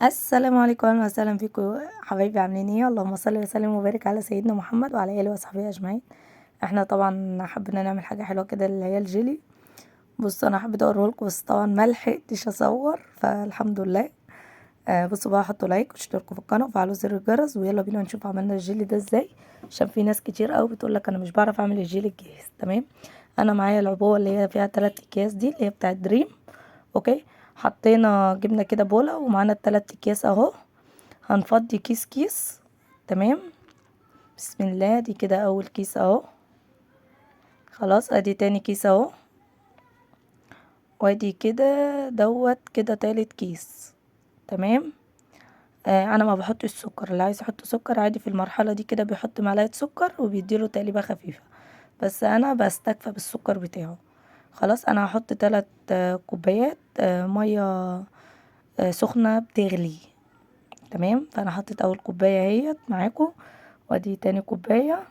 السلام عليكم، اهلا وسهلا فيكم حبايبي، عاملين ايه؟ اللهم صل وسلم وبارك على سيدنا محمد وعلى اله وصحبه اجمعين. احنا طبعا حبينا نعمل حاجه حلوه كده اللي هي الجيلي. بصوا انا حبيت اوريه لكم بس طبعا ما لحقتش اصور، فالحمد لله. بصوا بقى، حطوا لايك واشتركوا في القناه وفعلوا زر الجرس، ويلا بينا نشوف عملنا الجيلي ده ازاي، عشان في ناس كتير قوي بتقول لك انا مش بعرف اعمل الجيلي الجاهز. تمام. انا معايا العبوه اللي هي فيها 3 اكياس دي اللي هي بتاعه دريم. اوكي. حطينا جبنا كده بوله ومعانا التلات اكياس اهو. هنفضي كيس كيس. تمام. بسم الله، دي كده اول كيس اهو. خلاص، ادي تاني كيس اهو. وادي كده دوت كده تالت كيس. تمام. انا ما بحطش سكر، اللي عايز يحط سكر عادي في المرحله دي كده بيحط معلقه سكر وبيديله تقليبه خفيفه، بس انا بستكفى بالسكر بتاعه. خلاص، انا هحط 3 كوبايات ميه سخنه بتغلي. تمام. فانا حطيت اول كوبايه اهيت معاكم، وادي تاني كوبايه،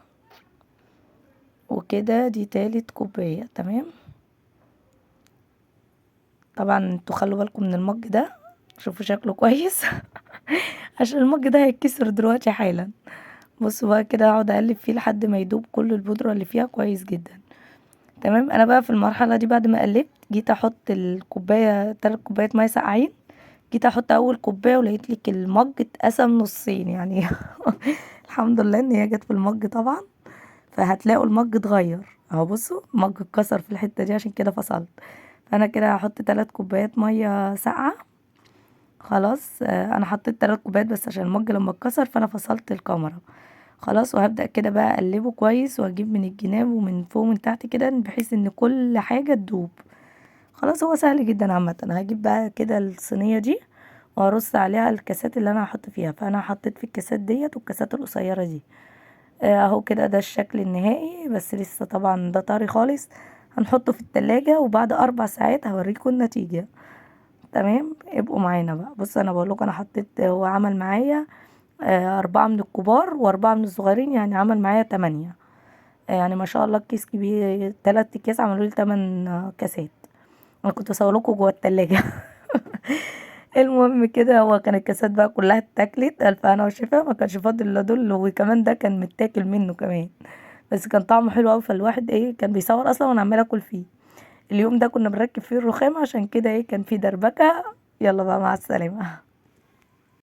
وكده دي تالت كوباية. تمام. طبعا انتوا خلوا بالكم من المج ده، شوفوا شكله كويس عشان المج ده هيتكسر دلوقتي حالا. بصوا بقى كده، اقعد اقلب فيه لحد ما يدوب كل البودرة اللي فيها كويس جدا. تمام. انا بقى في المرحلة دي بعد ما قلبت جيت احط الكوباية 3 كوبايات مية ساقعين. جيت احط اول كوباية ولقيت لك المج اتقسم نصين يعني الحمد لله ان هي جت في المج طبعا. فهتلاقوا المج اتغير اهو، بصوا المج اتكسر في الحتة دي عشان كده فصلت. فانا كده هحط 3 كوبايات ميه ساقعه. خلاص. انا حطيت 3 كوبايات بس عشان المج لما اتكسر فانا فصلت الكاميرا. خلاص، وهبدأ كده بقى اقلبه كويس واجيب من الجناب ومن فوق ومن تحت كده بحيث ان كل حاجه تدوب. خلاص، هو سهل جدا عامه. انا هجيب بقى كده الصينيه دي وارص عليها الكاسات اللي انا هحط فيها، فانا حطيت في الكاسات ديت والكاسات القصيره دي. اهو كده ده الشكل النهائي، بس لسه طبعا ده طري خالص. هنحطه في التلاجة وبعد 4 ساعات هوريكم النتيجة. تمام. ابقوا معانا بقى. بص انا بقول لكم انا حطيت، هو عمل معايا 4 من الكبار و4 من الصغيرين، يعني عمل معايا 8. يعني ما شاء الله الكيس كبير، 3 اكياس عملوا لي 8 كاسات. انا كنت بصورلكوا جوه التلاجة المهم كده، هو كان الكاسات بقى كلها اتاكلت، الف انا والشفا، ما كانش فاضل الا دول، وكمان ده كان متاكل منه كمان. بس كان طعمه حلو قوي، فالواحد كان بيصور اصلا وانا عماله اكل فيه. اليوم ده كنا بنركب فيه الرخام، عشان كده كان فيه دربكه. يلا بقى، مع السلامه.